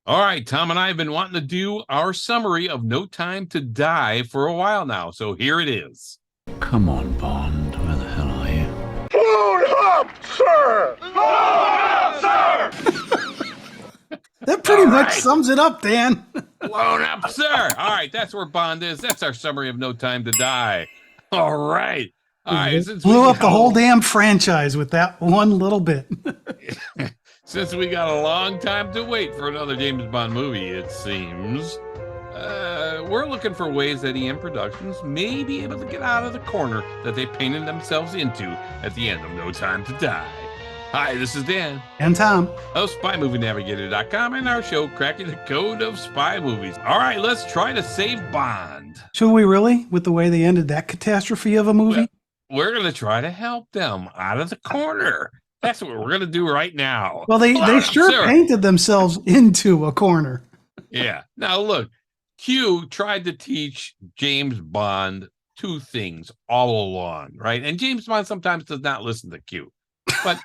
All right, Tom and I have been wanting to do our summary of No Time to Die for a while now, so here it is. Come on, Bond. Where the hell are you? Blown up, sir! Blown up, sir! That pretty much right. sums it up, Dan. Blown up, sir. All right, that's where Bond is. That's our summary of No Time to Die. All right. All right, since Blew up the whole damn franchise with that one little bit. Since we got a long time to wait for another James Bond movie, it seems, we're looking for ways that EON Productions may be able to get out of the corner that they painted themselves into at the end of No Time to Die. Hi, this is Dan. And Tom. Of SpyMovieNavigator.com and our show, Cracking the Code of Spy Movies. All right, let's try to save Bond. Should we really, with the way they ended that catastrophe of a movie? Well, we're going to try to help them out of the corner. That's what we're going to do right now. Well, they sure painted themselves into a corner. Yeah. Now, look, Q tried to teach James Bond two things all along, right? And James Bond sometimes does not listen to Q. But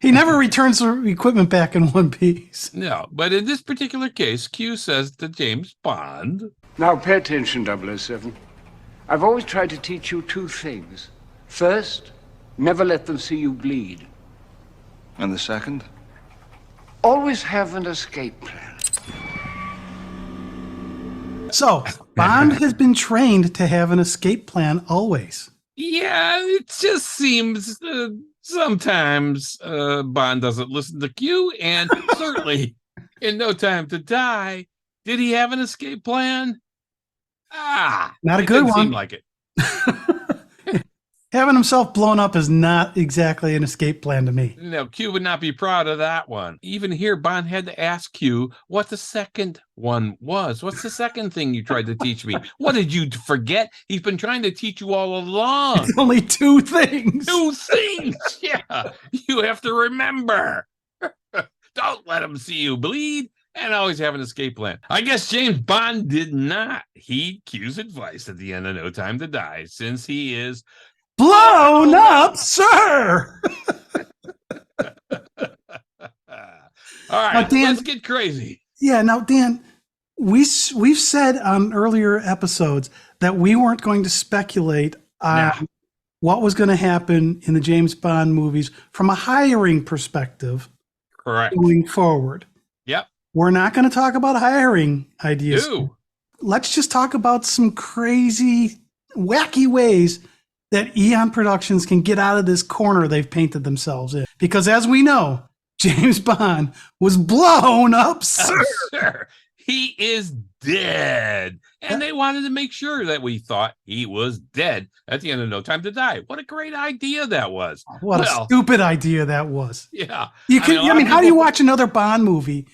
he never returns the equipment back in one piece. No, but in this particular case, Q says to James Bond, now pay attention, 007. I've always tried to teach you two things. First, never let them see you bleed. And the second? Always have an escape plan. So, Bond has been trained to have an escape plan always. Yeah, it just seems sometimes Bond doesn't listen to Q, and certainly in No Time to Die, did he have an escape plan? Not a good one. Seem like it. Having himself blown up is not exactly an escape plan to me. No, Q would not be proud of that one. Even here, Bond had to ask Q what the second one was. What's the second thing you tried to teach me? What did you forget? He's been trying to teach you all along. It's only two things. Two things. Yeah, you have to remember. Don't let him see you bleed. And always have an escape plan. I guess James Bond did not heed Q's advice at the end of No Time to Die, since he is blown up, sir. All right, Dan, let's get crazy. Yeah, now, Dan, we've said on earlier episodes that we weren't going to speculate on what was going to happen in the James Bond movies from a hiring perspective. Correct. Going forward. Yep. We're not going to talk about hiring ideas. Ew. Let's just talk about some crazy, wacky ways that EON Productions can get out of this corner they've painted themselves in. Because as we know, James Bond was blown up, sir. Oh, sir. He is dead. And they wanted to make sure that we thought he was dead at the end of No Time to Die. What a great idea that was. What a stupid idea that was. Yeah. You can, I mean, how do you watch another Bond movie,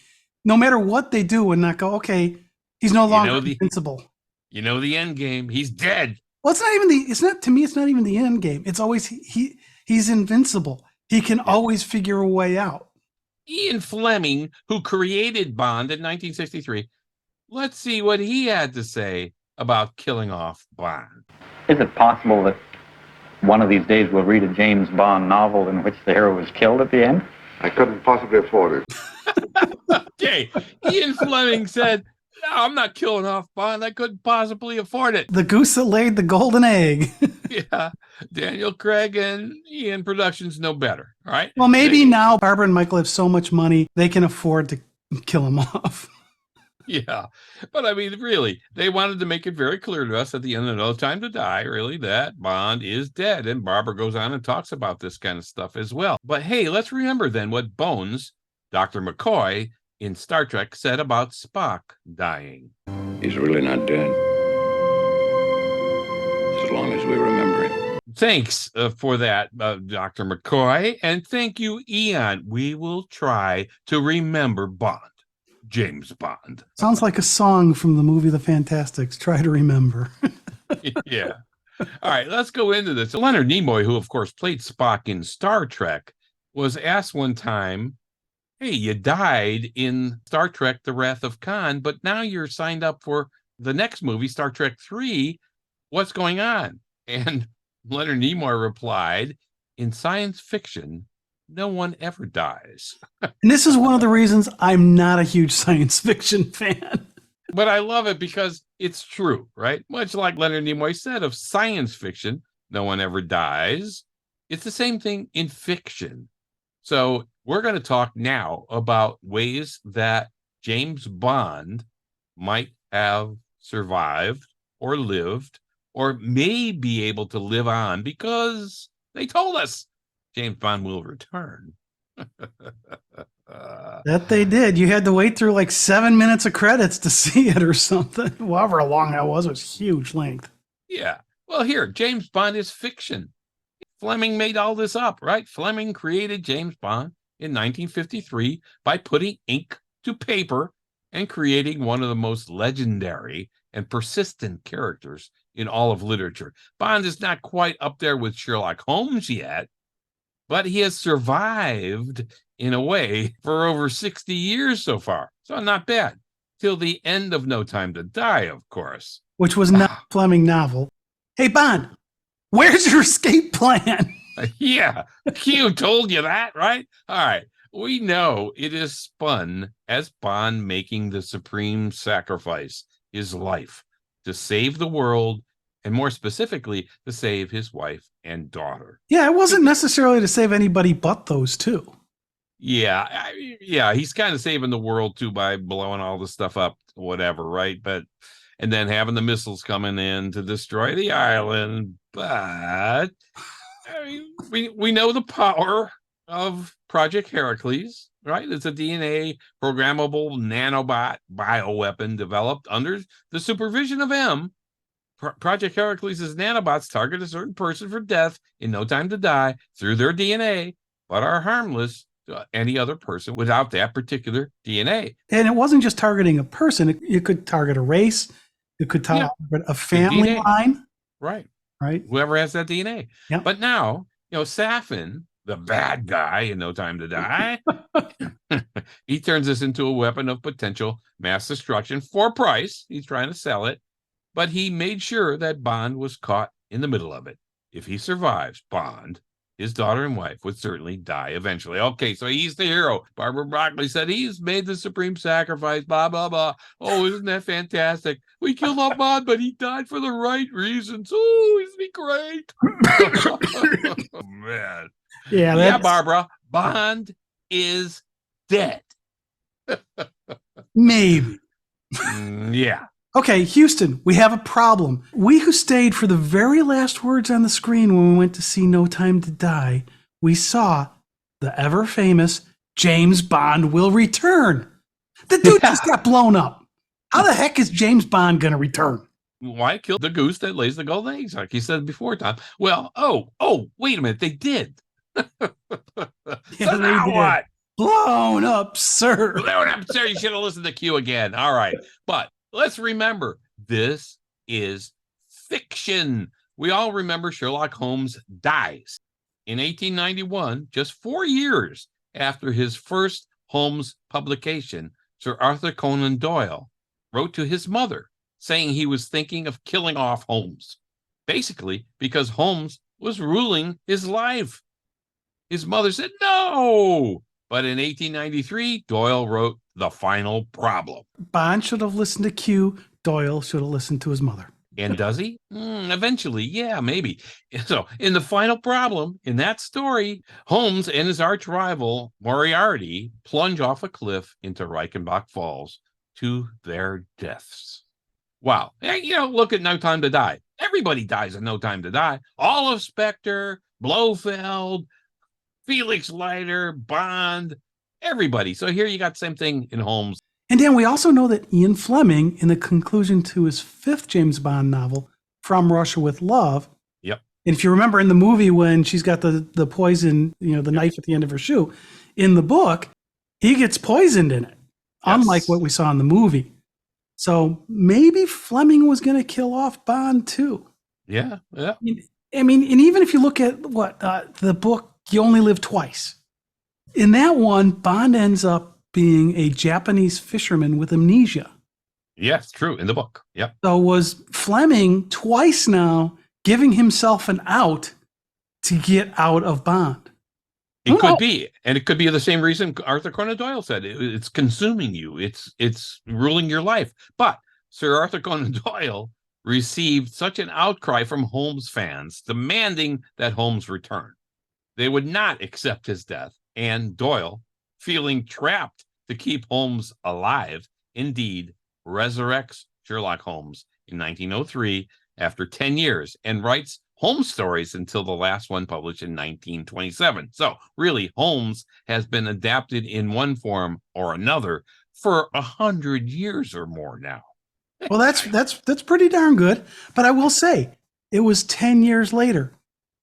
no matter what they do, and not go, okay, he's no longer invincible? You know the end game. He's dead. Well, it's not even to me, it's not even the end game. It's always he's invincible. He can always figure a way out. Ian Fleming, who created Bond in 1963, let's see what he had to say about killing off Bond. Is it possible that one of these days we'll read a James Bond novel in which the hero is killed at the end? I couldn't possibly afford it. Okay, Ian Fleming said, no, I'm not killing off Bond. I couldn't possibly afford it. The goose that laid the golden egg. Yeah, Daniel Craig and EON Productions know better, all right? Well, maybe now Barbara and Michael have so much money, they can afford to kill him off. Yeah, but I mean, really, they wanted to make it very clear to us at the end of No Time to Die, really, that Bond is dead. And Barbara goes on and talks about this kind of stuff as well. But hey, let's remember then what Bones, Dr. McCoy, in Star Trek said about Spock dying. He's really not dead. As long as we remember it. Thanks for that, Dr. McCoy. And thank you, Eon. We will try to remember Bond. James Bond. Sounds like a song from the movie The Fantastics. Try to remember. Yeah. All right, let's go into this. Leonard Nimoy, who of course played Spock in Star Trek, was asked one time, hey, you died in Star Trek The Wrath of Khan, but now you're signed up for the next movie, Star Trek 3. What's going on? And Leonard Nimoy replied, in science fiction, no one ever dies. And this is one of the reasons I'm not a huge science fiction fan. But I love it because it's true, right? Much like Leonard Nimoy said of science fiction, no one ever dies. It's the same thing in fiction. So we're going to talk now about ways that James Bond might have survived or lived or may be able to live on because they told us James Bond will return. That they did. You had to wait through like 7 minutes of credits to see it or something. However long that was huge length. Yeah. Well, here, James Bond is fiction. Fleming made all this up, right? Fleming created James Bond in 1953 by putting ink to paper and creating one of the most legendary and persistent characters in all of literature. Bond is not quite up there with Sherlock Holmes yet, but he has survived in a way for over 60 years so far. So not bad. Till the end of No Time to Die, of course. Which was not a Fleming novel. Hey, Bond, where's your escape plan? Yeah, Q told you that, right? All right. We know it is spun as Bond making the supreme sacrifice, his life, to save the world, and more specifically, to save his wife and daughter. Yeah, it wasn't necessarily to save anybody but those two. Yeah, he's kind of saving the world too by blowing all the stuff up, whatever, right? But and then having the missiles coming in to destroy the island. But we know the power of Project Heracles, right? It's a DNA programmable nanobot bioweapon developed under the supervision of M. Project Heracles' nanobots target a certain person for death in No Time to Die through their DNA, but are harmless to any other person without that particular DNA. And it wasn't just targeting a person. It could target a race. It could target a family line. Right. Right. Whoever has that DNA. Yep. But now, Safin, the bad guy in No Time to Die, he turns this into a weapon of potential mass destruction for price. He's trying to sell it. But he made sure that Bond was caught in the middle of it. If he survives, Bond, his daughter and wife would certainly die eventually. Okay, so he's the hero. Barbara Broccoli said he's made the supreme sacrifice, blah, blah, blah. Oh, isn't that fantastic? We killed off Bond, but he died for the right reasons. Oh, isn't he great? Oh, man. Yeah, Barbara, Bond is dead. Maybe. Yeah. Okay, Houston, we have a problem. We who stayed for the very last words on the screen when we went to see No Time to Die, we saw the ever famous James Bond will return. The dude just got blown up. How the heck is James Bond going to return? Why kill the goose that lays the golden eggs, like you said before, Tom? Well, wait a minute, they did. So now what? Blown up, sir. Blown up, sir. You should have listened to Q again. All right. But let's remember, this is fiction. We all remember Sherlock Holmes dies in 1891, just 4 years after his first Holmes publication. Sir Arthur Conan Doyle wrote to his mother saying he was thinking of killing off Holmes, basically because Holmes was ruling his life. His mother said no. But in 1893, Doyle wrote The Final Problem. Bond should have listened to Q. Doyle should have listened to his mother. And does he? Eventually, yeah, maybe. So in The Final Problem, in that story, Holmes and his arch rival, Moriarty, plunge off a cliff into Reichenbach Falls to their deaths. Wow. Look at No Time to Die. Everybody dies in No Time to Die. All of Spectre, Blofeld, Felix Leiter, Bond, everybody. So here you got the same thing in Holmes. And Dan, we also know that Ian Fleming, in the conclusion to his fifth James Bond novel, From Russia with Love. Yep. And if you remember in the movie when she's got the poison, the knife at the end of her shoe, in the book, he gets poisoned in it, unlike what we saw in the movie. So maybe Fleming was going to kill off Bond too. Yeah. I mean, and even if you look at the book, You Only Live Twice. In that one, Bond ends up being a Japanese fisherman with amnesia. Yes, true, in the book. Yep. So was Fleming twice now giving himself an out to get out of Bond? It Who could knows? be, and it could be the same reason Arthur Conan Doyle said it's consuming you. It's ruling your life. But Sir Arthur Conan Doyle received such an outcry from Holmes fans demanding that Holmes return. They would not accept his death, and Doyle, feeling trapped to keep Holmes alive, indeed resurrects Sherlock Holmes in 1903 after 10 years and writes Holmes stories until the last one published in 1927. So really, Holmes has been adapted in one form or another for 100 years or more now. Well, that's pretty darn good. But I will say, it was 10 years later.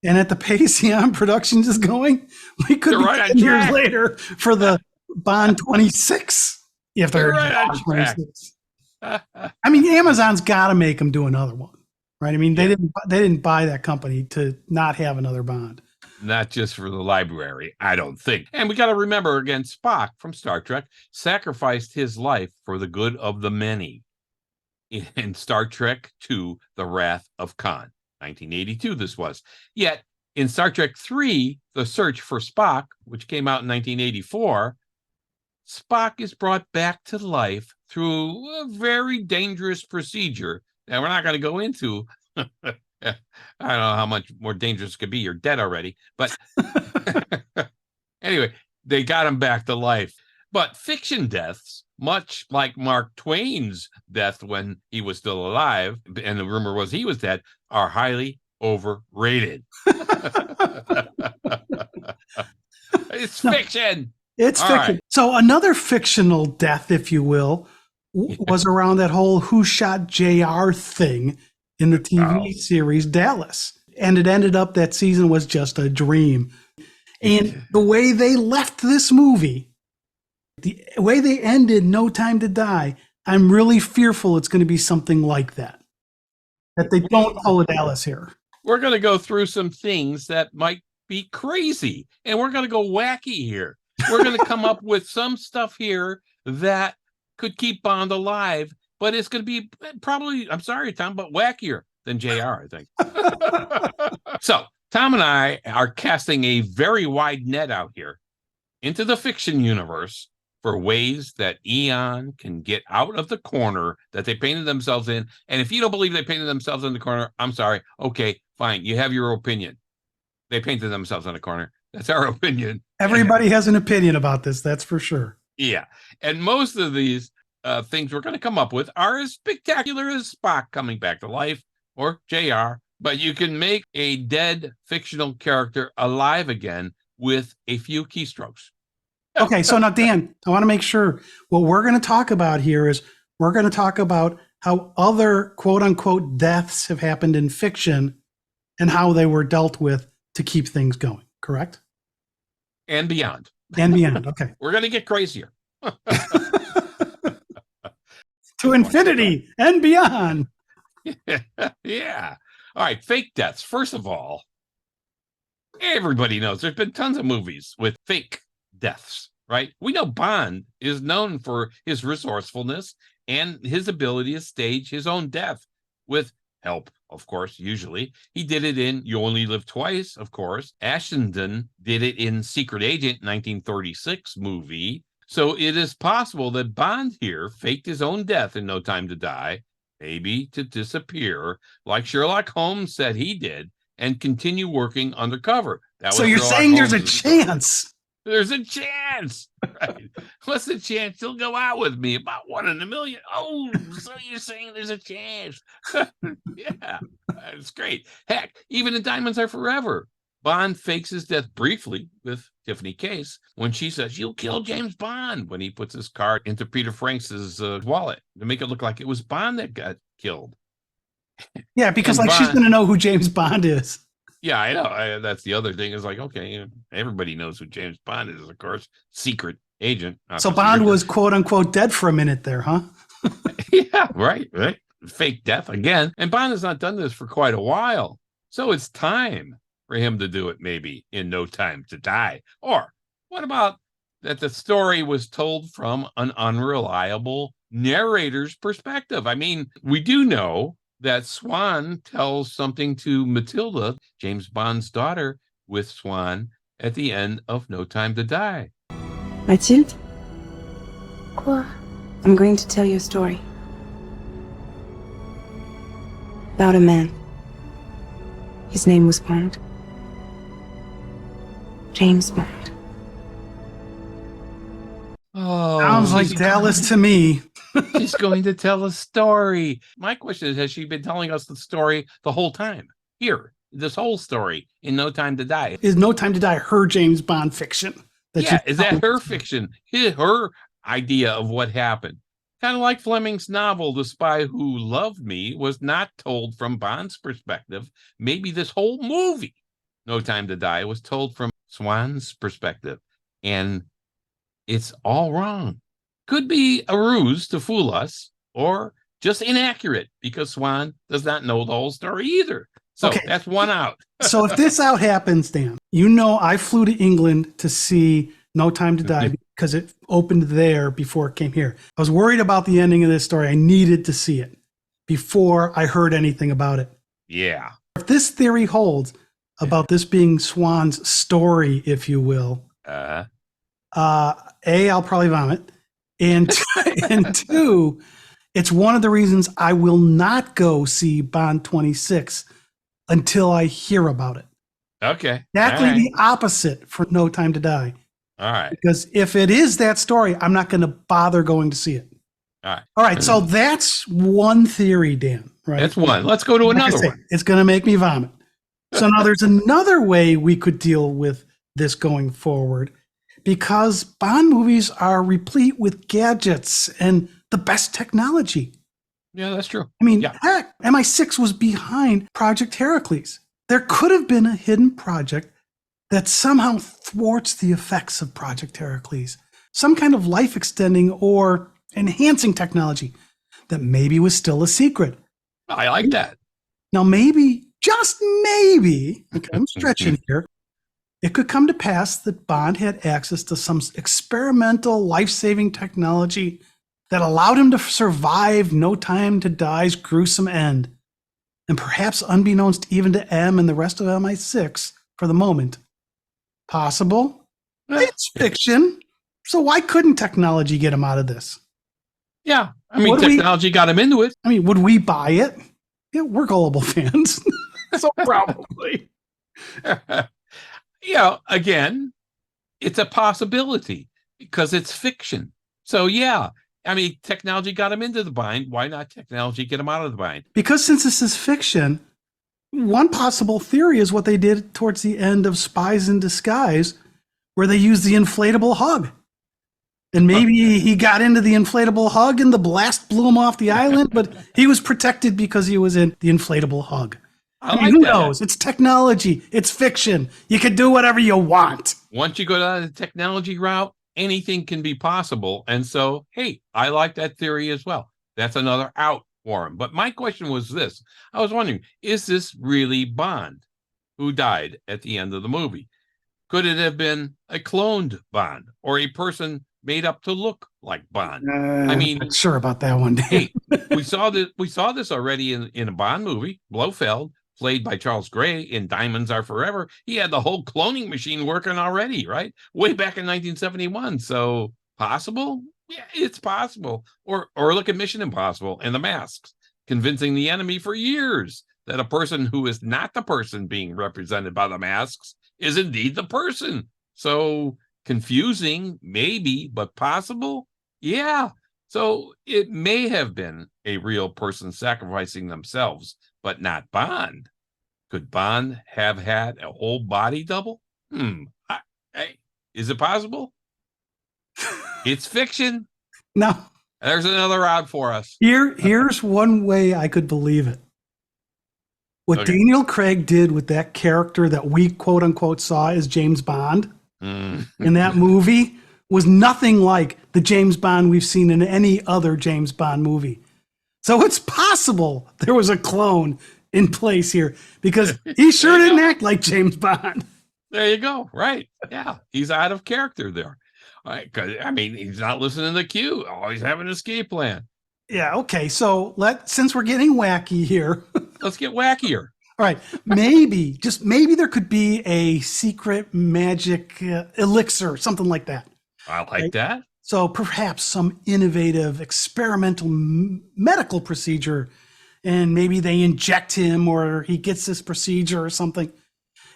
And at the pace Eon Productions is going, we could They're be right on 10 years track. later for the Bond 26. If They're they're right on Bond track. 26. I mean, Amazon's got to make them do another one, right? I mean, they Yeah. didn't buy that company to not have another Bond. Not just for the library, I don't think. And we got to remember again, Spock from Star Trek sacrificed his life for the good of the many in Star Trek II, The Wrath of Khan. 1982 this was. Yet in Star Trek III, The Search for Spock, which came out in 1984, Spock is brought back to life through a very dangerous procedure that we're not going to go into. I don't know how much more dangerous it could be. You're dead already. But anyway, they got him back to life. But fiction deaths, much like Mark Twain's death when he was still alive, and the rumor was he was dead, are highly overrated. It's fiction. It's All fiction. right. So another fictional death, if you will, was around that whole Who Shot JR thing in the TV series Dallas. And it ended up that season was just a dream. And the way they left this movie, the way they ended No Time to Die, I'm really fearful it's going to be something like that. That they don't pull a Dallas here. We're going to go through some things that might be crazy, and we're going to go wacky here. We're going to come up with some stuff here that could keep Bond alive, but it's going to be probably, I'm sorry, Tom, but wackier than JR, I think. So Tom and I are casting a very wide net out here into the fiction universe for ways that Eon can get out of the corner that they painted themselves in. And if you don't believe they painted themselves in the corner, I'm sorry. Okay, fine. You have your opinion. They painted themselves in a corner. That's our opinion. Everybody has an opinion about this, that's for sure. Yeah. And most of these things we're going to come up with are as spectacular as Spock coming back to life or JR, but you can make a dead fictional character alive again with a few keystrokes. Okay, so now, Dan, I want to make sure what we're going to talk about here is we're going to talk about how other quote unquote deaths have happened in fiction and how they were dealt with to keep things going, correct? And beyond. And beyond, okay. We're going to get crazier. To infinity and beyond. Yeah. All right, fake deaths. First of all, everybody knows there's been tons of movies with fake deaths, right? We know Bond is known for his resourcefulness and his ability to stage his own death with help, of course, usually. He did it in You Only Live Twice, of course. Ashenden did it in Secret Agent 1936 movie. So it is possible that Bond here faked his own death in No Time to Die, maybe to disappear, like Sherlock Holmes said he did, and continue working undercover. So you're saying there's a chance? There's a chance, right? What's the chance he'll go out with me? About 1 in a million. Oh, so you're saying there's a chance? Yeah, it's great. Heck, even in Diamonds Are Forever, Bond fakes his death briefly with Tiffany Case when she says, "You'll kill James Bond," when he puts his card into Peter Franks' wallet to make it look like it was Bond that got killed. Yeah, because And like she's Bond- going to know who James Bond is. Yeah, I know. That's the other thing is like, okay, everybody knows who James Bond is, of course, secret agent. So Bond was quote unquote dead for a minute there, huh? Yeah, right. Fake death again. And Bond has not done this for quite a while. So it's time for him to do it maybe in No Time to Die. Or what about that the story was told from an unreliable narrator's perspective? I mean, we do know that Swan tells something to Matilda, James Bond's daughter, with Swan at the end of No Time to Die? Mathilde, Quoi? I'm going to tell you a story. About a man. His name was Bond. James Bond. Oh, Sounds like she's Dallas to me. she's going to tell a story. My question is, has she been telling us the story the whole time? Here, this whole story in No Time to Die. Is No Time to Die her James Bond fiction? Yeah, is that her fiction? Her idea of what happened? Kind of like Fleming's novel, The Spy Who Loved Me, was not told from Bond's perspective. Maybe this whole movie, No Time to Die, was told from Swan's perspective. And it's all wrong. Could be a ruse to fool us, or just inaccurate because Swan does not know the whole story either. So Okay. that's one out. So if this out happens, Dan, you know I flew to England to see No Time to Die because it opened there before it came here. I was worried about the ending of this story. I needed to see it before I heard anything about it. Yeah. If this theory holds about this being Swan's story, if you will, I'll probably vomit. And two, it's one of the reasons I will not go see Bond 26 until I hear about it. Okay. Exactly All right. the opposite for No Time to Die. All right. Because if it is that story, I'm not going to bother going to see it. All right. All right. So that's one theory, Dan, right? That's one. Let's go to Like I another say, one. It's going to make me vomit. So now there's another way we could deal with this going forward, because Bond movies are replete with gadgets and the best technology. Yeah, that's true. I mean, Yeah. heck, MI6 was behind Project Heracles. There could have been a hidden project that somehow thwarts the effects of Project Heracles, some kind of life extending or enhancing technology that maybe was still a secret. I like that. Now, maybe, just maybe, okay, I'm stretching here, it could come to pass that Bond had access to some experimental life-saving technology that allowed him to survive No Time to Die's gruesome end. And perhaps unbeknownst even to M and the rest of MI6 for the moment. Possible? It's fiction. So why couldn't technology get him out of this? Yeah. I mean, What do we- technology got him into it. I mean, would we buy it? Yeah, we're gullible fans. So probably. Again, it's a possibility because it's fiction. So, yeah. I mean, technology got him into the bind. Why not technology get him out of the bind? Because since this is fiction, one possible theory is what they did towards the end of Spies in Disguise, where they used the inflatable hug. And maybe he got into the inflatable hug and the blast blew him off the island, but he was protected because he was in the inflatable hug. I mean, like who that. knows? It's technology. It's fiction. You can do whatever you want. Once you go down the technology route, anything can be possible. And so, hey, I like that theory as well. That's another out for him. But my question was this. I was wondering, is this really Bond who died at the end of the movie? Could it have been a cloned Bond or a person made up to look like Bond? I mean, not sure about that one day. hey, we saw this already in a Bond movie, Blofeld, played by Charles Gray in Diamonds Are Forever. He had the whole cloning machine working already, right? Way back in 1971. So possible? Yeah, it's possible. Or look at Mission Impossible and The Masks, convincing the enemy for years that a person who is not the person being represented by the masks is indeed the person. So confusing, maybe, but possible? Yeah. So it may have been a real person sacrificing themselves, but not Bond. Could Bond have had a whole body double? Hey, is it possible? It's fiction. Now, There's another out for us. here's one way I could believe it. What Okay. Daniel Craig did with that character that we quote unquote saw as James Bond Mm. in that movie was nothing like the James Bond we've seen in any other James Bond movie. So it's possible there was a clone in place here because he sure didn't act like James Bond. There you go. Right. Yeah. He's out of character there. All right, 'cause, I mean, he's not listening to the cue. Always have an escape plan. Yeah, okay. So since we're getting wacky here, Let's get wackier. all Right. Maybe, just maybe there could be a secret magic elixir, something like that. I like Right. that. So perhaps some innovative experimental medical procedure, and maybe they inject him or he gets this procedure or something,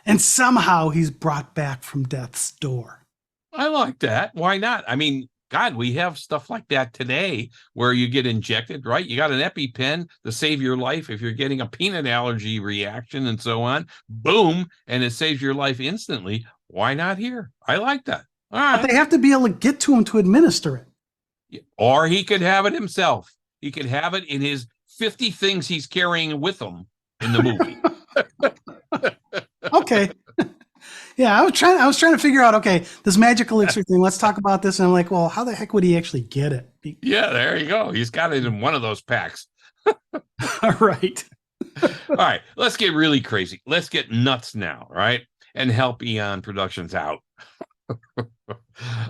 and somehow he's brought back from death's door. I like that. Why not? I mean, God, we have stuff like that today where you get injected, right? You got an EpiPen to save your life if you're getting a peanut allergy reaction and so on. Boom, and it saves your life instantly. Why not here? I like that. All right. But they have to be able to get to him to administer it. Or he could have it himself. He could have it in his 50 things he's carrying with him in the movie. Okay. Yeah, I was trying to figure out, okay, this magic elixir thing, let's talk about this. And I'm like, well, how the heck would he actually get it? Yeah, there you go. He's got it in one of those packs. All right. All right, let's get really crazy. Let's get nuts now, right? And help Eon Productions out.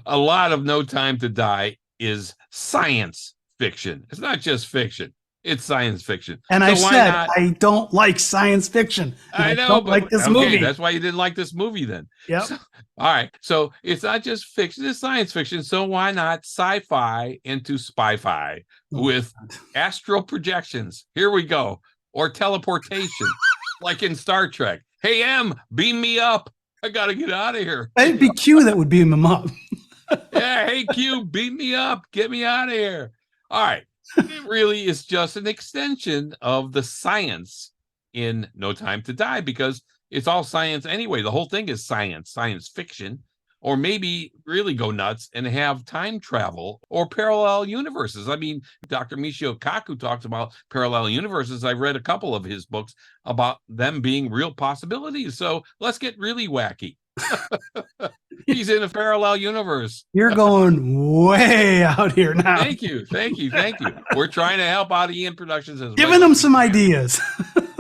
A lot of No Time to Die is science fiction. It's not just fiction. It's science fiction. And so I why said, not? I don't like science fiction. I know, don't but like this okay, movie. that's why you didn't like this movie then. Yep. So, all right. So it's not just fiction, it's science fiction. So why not sci-fi into spy-fi with astral projections? Here we go. Or teleportation, like in Star Trek. Hey, M, beam me up. I got to get out of here. It'd be Q that would beam him up. Yeah, hey, Q, beam me up. Get me out of here. All right. It really is just an extension of the science in No Time to Die because it's all science anyway. The whole thing is science fiction, or maybe really go nuts and have time travel or parallel universes. I mean, Dr. Michio Kaku talks about parallel universes. I read a couple of his books about them being real possibilities. So let's get really wacky. He's in a parallel universe. You're going way out here now. Thank you. We're trying to help out EON Productions as Giving them some ideas.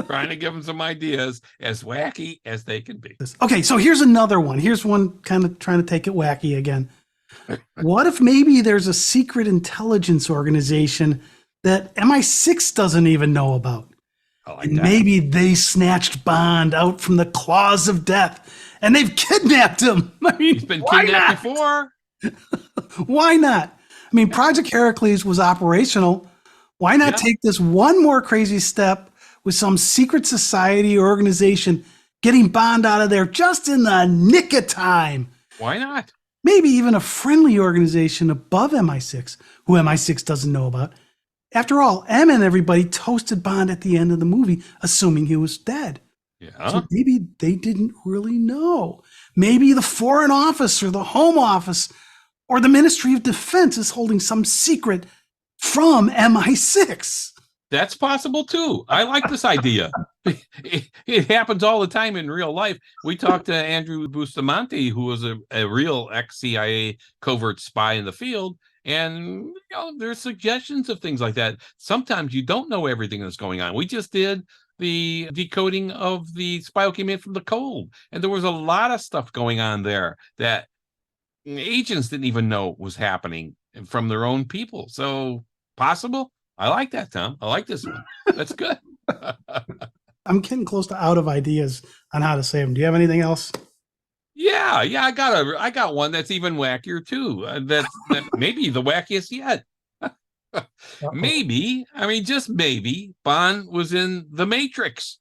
Trying to give them some ideas as wacky as they can be. Okay, so here's another one. Here's one kind of trying to take it wacky again. What if maybe there's a secret intelligence organization that MI6 doesn't even know about? I like And that. maybe they snatched Bond out from the claws of death and they've kidnapped him. I mean, He's been why kidnapped not? before. Why not? I mean, Project Heracles was operational. Why not take this one more crazy step with some secret society or organization getting Bond out of there just in the nick of time? Why not? Maybe even a friendly organization above MI6, who MI6 doesn't know about. After all, M and everybody toasted Bond at the end of the movie, assuming he was dead. Yeah. So maybe they didn't really know. Maybe the Foreign Office or the Home Office or the Ministry of Defense is holding some secret from MI6. That's possible too. I like this idea. It happens all the time in real life. We talked to Andrew Bustamante, who was a real ex-CIA covert spy in the field, and there's suggestions of things like that. Sometimes you don't know everything that's going on. We just did the decoding of the Spy Who Came In from the Cold, and there was a lot of stuff going on there that agents didn't even know was happening from their own people. So possible. I like that, Tom. I like this one. That's good. I'm getting close to out of ideas on how to save them. Do you have anything else? Yeah, I got one that's even wackier too. That maybe the wackiest yet. Maybe, I mean, just maybe, Bond was in The Matrix.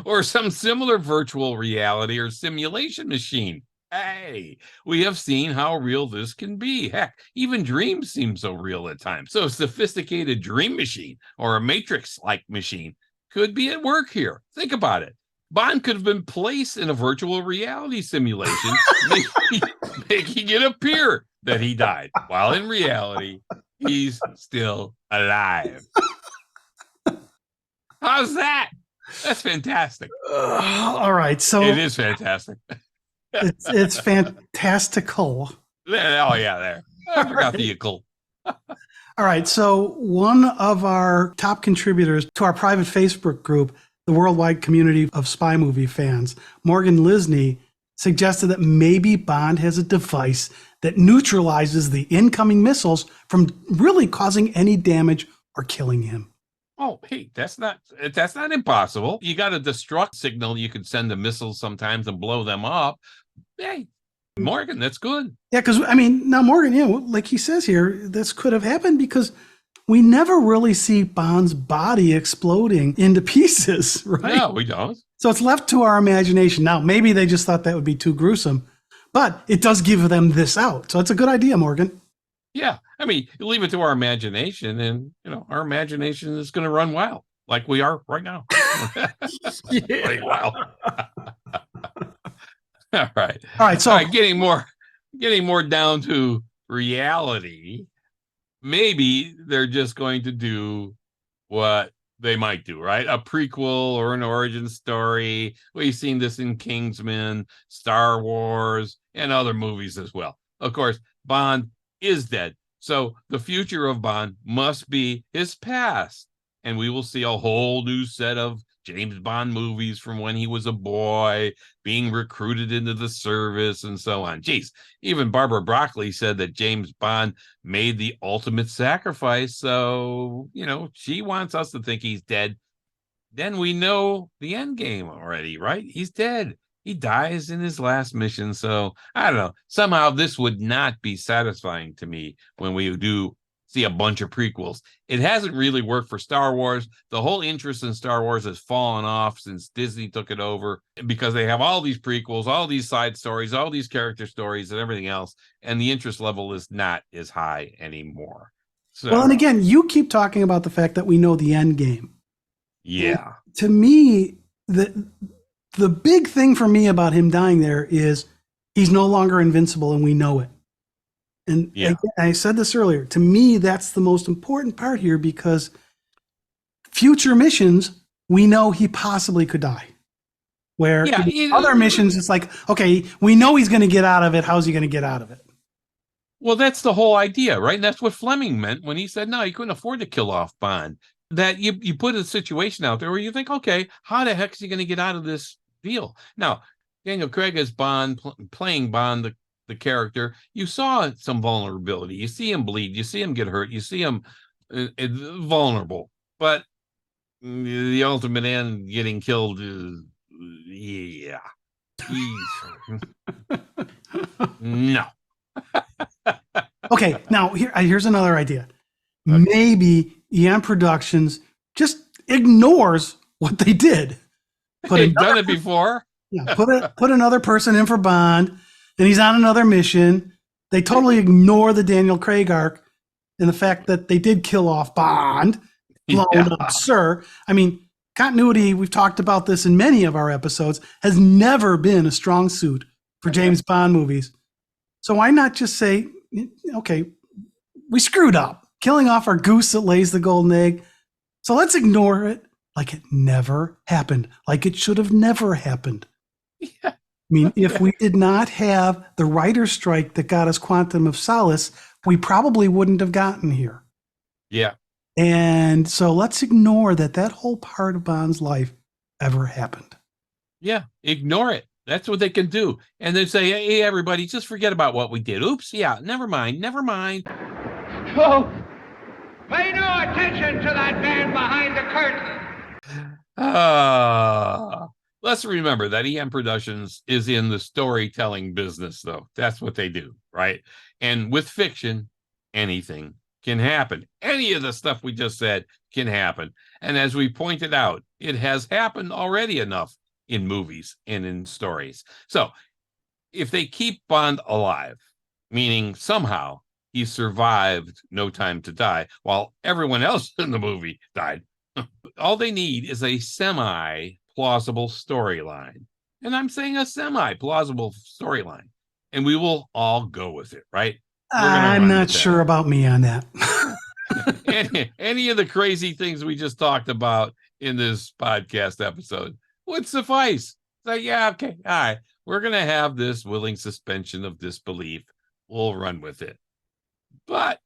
Or some similar virtual reality or simulation machine. Hey, we have seen how real this can be. Heck, even dreams seem so real at times. So a sophisticated dream machine or a Matrix-like machine could be at work here. Think about it. Bond could have been placed in a virtual reality simulation, making it appear that he died, while in reality, he's still alive. How's that? That's fantastic. All right, so It is fantastic. it's fantastical. Oh, yeah, there. I forgot the ickle. All right, so one of our top contributors to our private Facebook group, the worldwide community of spy movie fans, Morgan Lisney, suggested that maybe Bond has a device that neutralizes the incoming missiles from really causing any damage or killing him. Oh, hey, that's not impossible. You got a destruct signal. You can send the missiles sometimes and blow them up. Hey, Morgan, that's good. Yeah, because I mean, now Morgan, yeah, like he says here, this could have happened because we never really see Bond's body exploding into pieces, right? No, we don't. So it's left to our imagination. Now, maybe they just thought that would be too gruesome, but it does give them this out. So it's a good idea, Morgan. Yeah, I mean, you leave it to our imagination, and our imagination is going to run wild, like we are right now. Running wild. All right. All right. So getting more down to reality. Maybe they're just going to do what they might do, right? A prequel or an origin story. We've seen this in Kingsman, Star Wars, and other movies as well. Of course, Bond is dead. So the future of Bond must be his past. And we will see a whole new set of James Bond movies from when he was a boy, being recruited into the service, and so on. Geez, even Barbara Broccoli said that James Bond made the ultimate sacrifice. So, she wants us to think he's dead. Then we know the end game already, right? He's dead. He dies in his last mission. So I don't know. Somehow this would not be satisfying to me when we do see a bunch of prequels. It hasn't really worked for Star Wars. The whole interest in Star Wars has fallen off since Disney took it over because they have all these prequels, all these side stories, all these character stories and everything else. And the interest level is not as high anymore. So, well, and again, you keep talking about the fact that we know the end game. Yeah. And to me, the big thing for me about him dying there is he's no longer invincible and we know it. And yeah. I said this earlier, to me, that's the most important part here because future missions, we know he possibly could die. Where other missions, it's like, okay, we know he's going to get out of it. How's he going to get out of it? Well, that's the whole idea, right? And that's what Fleming meant when he said, no, he couldn't afford to kill off Bond. That you put a situation out there where you think, okay, how the heck is he going to get out of this deal? Now, Daniel Craig as Bond, playing Bond, the character, you saw some vulnerability. You see him bleed. You see him get hurt. You see him vulnerable. But the ultimate end, getting killed, yeah. No. Okay, now here's another idea. Okay. Maybe EON Productions just ignores what they did. They've done it before. Yeah, put another person in for Bond, and he's on another mission. They totally ignore the Daniel Craig arc and the fact that they did kill off Bond. Blown up, sir. I mean, continuity, we've talked about this in many of our episodes, has never been a strong suit for James Bond movies. So why not just say, okay, we screwed up, killing off our goose that lays the golden egg. So let's ignore it like it never happened, like it should have never happened. Yeah. I mean, if we did not have the writer's strike that got us Quantum of Solace, we probably wouldn't have gotten here. Yeah. And so let's ignore that whole part of Bond's life ever happened. Yeah, ignore it. That's what they can do. And then say, hey, everybody, just forget about what we did. Oops, yeah, never mind. Oh, pay no attention to that man behind the curtain. Let's remember that EON Productions is in the storytelling business, though. That's what they do, right? And with fiction, anything can happen. Any of the stuff we just said can happen. And as we pointed out, it has happened already enough in movies and in stories. So if they keep Bond alive, meaning somehow he survived No Time to Die while everyone else in the movie died, all they need is a semi-plausible storyline. And I'm saying a semi-plausible storyline. And we will all go with it, right? I'm not sure about me on that. any of the crazy things we just talked about in this podcast episode would suffice. So, yeah, okay, all right. We're going to have this willing suspension of disbelief. We'll run with it. But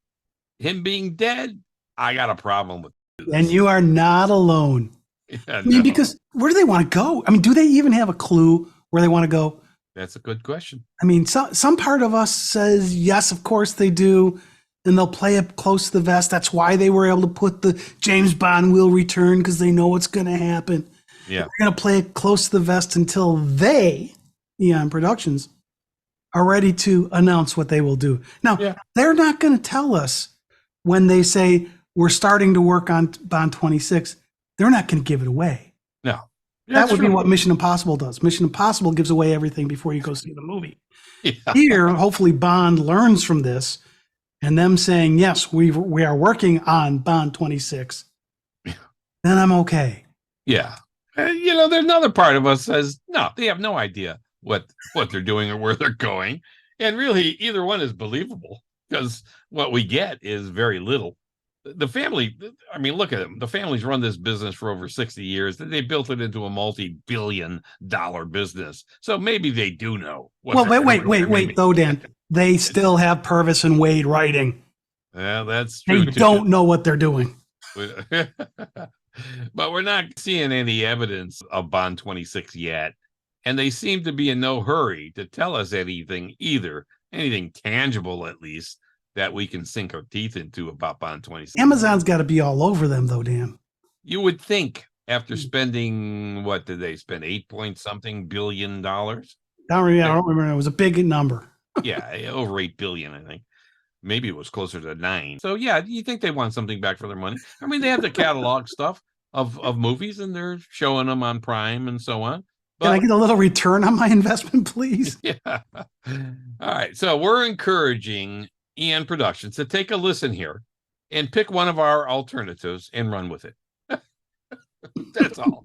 him being dead, I got a problem with this. And you are not alone. Yeah, I mean, because where do they want to go? I mean, do they even have a clue where they want to go? That's a good question. I mean, some part of us says, yes, of course they do. and they'll play it close to the vest. That's why they were able to put the James Bond will return, because they know what's going to happen. Yeah. They're going to play it close to the vest until they, Eon Productions, are ready to announce what they will do. Now, they're not going to tell us when they say we're starting to work on Bond 26. They're not going to give it away. No. That would be what Mission Impossible does. Mission Impossible gives away everything before you go see the movie. Yeah. Here, hopefully Bond learns from this, and them saying, yes, we are working on Bond 26. Then I'm okay. Yeah. There's another part of us says, no, they have no idea what they're doing or where they're going. And really, either one is believable, because what we get is very little. The family, I mean, look at them. The family's run this business for over 60 years. They built it into a multi-billion-dollar business. So maybe they do know. Well, wait, though, Dan. They still have Purvis and Wade writing. Yeah, that's true. They don't know what they're doing. But we're not seeing any evidence of Bond 26 yet. And they seem to be in no hurry to tell us anything either, anything tangible at least, that we can sink our teeth into about Bond 26. Amazon's got to be all over them, though, Dan. You would think, after spending, what did they spend, $8 billion? I don't remember. It was a big number. Yeah, over $8 billion, I think. Maybe it was closer to 9. So yeah, you think they want something back for their money? I mean, they have the catalog stuff of movies, and they're showing them on Prime and so on. But, can I get a little return on my investment, please? Yeah. All right. So we're encouraging EON Productions to take a listen here and pick one of our alternatives and run with it. That's all.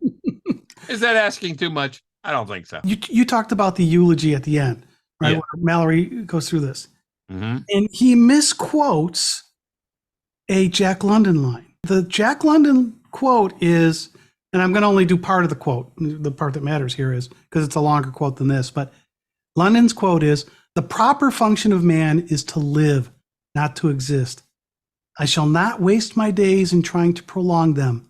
Is that asking too much? I don't think so. You talked about the eulogy at the end, right? Yeah. Where Mallory goes through this. Mm-hmm. And he misquotes a Jack London line. The Jack London quote is, and I'm going to only do part of the quote. The part that matters here is, because it's a longer quote than this, but London's quote is, "The proper function of man is to live, not to exist. I shall not waste my days in trying to prolong them.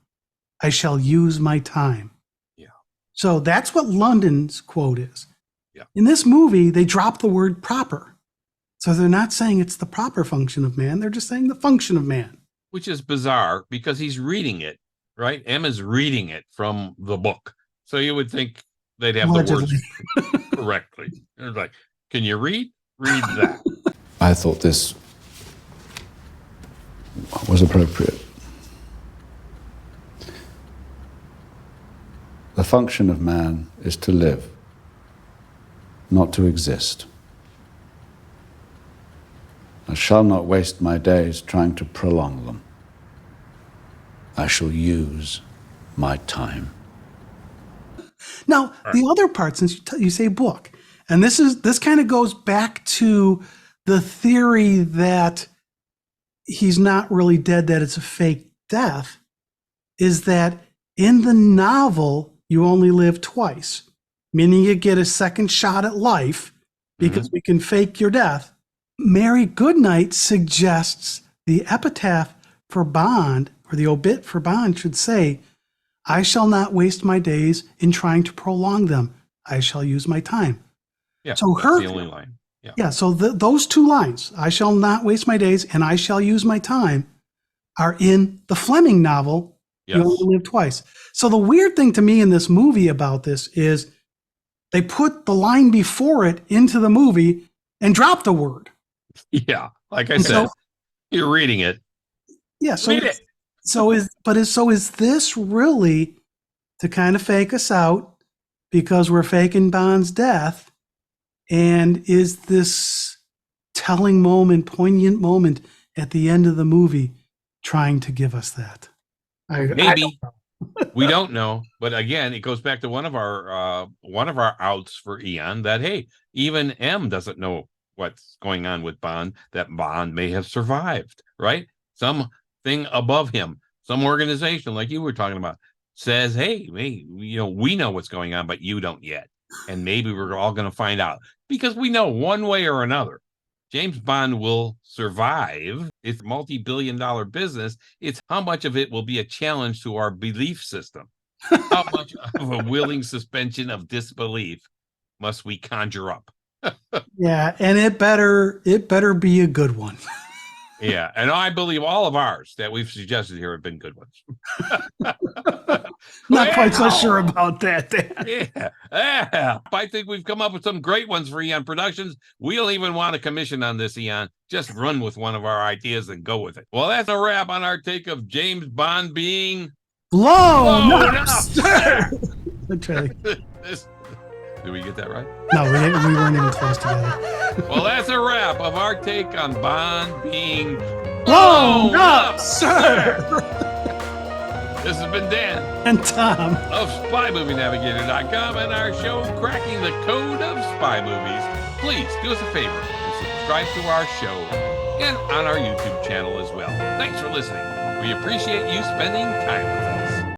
I shall use my time." Yeah. So that's what London's quote is. Yeah. In this movie, they drop the word proper. So they're not saying it's the proper function of man. They're just saying the function of man. Which is bizarre, because he's reading it, right? Emma's reading it from the book. So you would think they'd have Allegedly. the words correctly. It's like, can you read? Read that. I thought this was appropriate. The function of man is to live, not to exist. I shall not waste my days trying to prolong them. I shall use my time. Now, the other part, since you say book, and this kind of goes back to the theory that he's not really dead, that it's a fake death, is that in the novel, you only live twice, meaning you get a second shot at life because we can fake your death. Mary Goodnight suggests the epitaph for Bond, or the obit for Bond, should say, "I shall not waste my days in trying to prolong them. I shall use my time." Yeah, so that's the only line. Yeah, so those two lines, "I shall not waste my days" and "I shall use my time," are in the Fleming novel, Yes. You Only Live Twice. So the weird thing to me in this movie about this is they put the line before it into the movie and drop the word. Yeah, like I said, you're reading it. Yeah, so is this really to kind of fake us out because we're faking Bond's death? And is this telling moment, poignant moment at the end of the movie trying to give us that? Maybe. We don't know, but again, it goes back to one of our outs for Eon, that hey, even M doesn't know what's going on with Bond, that Bond may have survived, right? Something above him, some organization like you were talking about, says, hey, we know what's going on, but you don't yet. And maybe we're all going to find out, because we know one way or another, James Bond will survive. It's a multi-billion-dollar business. It's how much of it will be a challenge to our belief system. How much of a willing suspension of disbelief must we conjure up? Yeah, and it better be a good one. Yeah, and I believe all of ours that we've suggested here have been good ones. Not quite so sure about that, Dan. Yeah. I think we've come up with some great ones for Eon Productions. We don't even want a commission on this, Eon. Just run with one of our ideas and go with it. Well, that's a wrap on our take of James Bond being blown up. up, sir. Did we get that right? No, we weren't even close together. Well, that's a wrap of our take on Bond being blown up, sir. This has been Dan and Tom of SpyMovieNavigator.com and our show, Cracking the Code of Spy Movies. Please do us a favor and subscribe to our show and on our YouTube channel as well. Thanks for listening. We appreciate you spending time with us.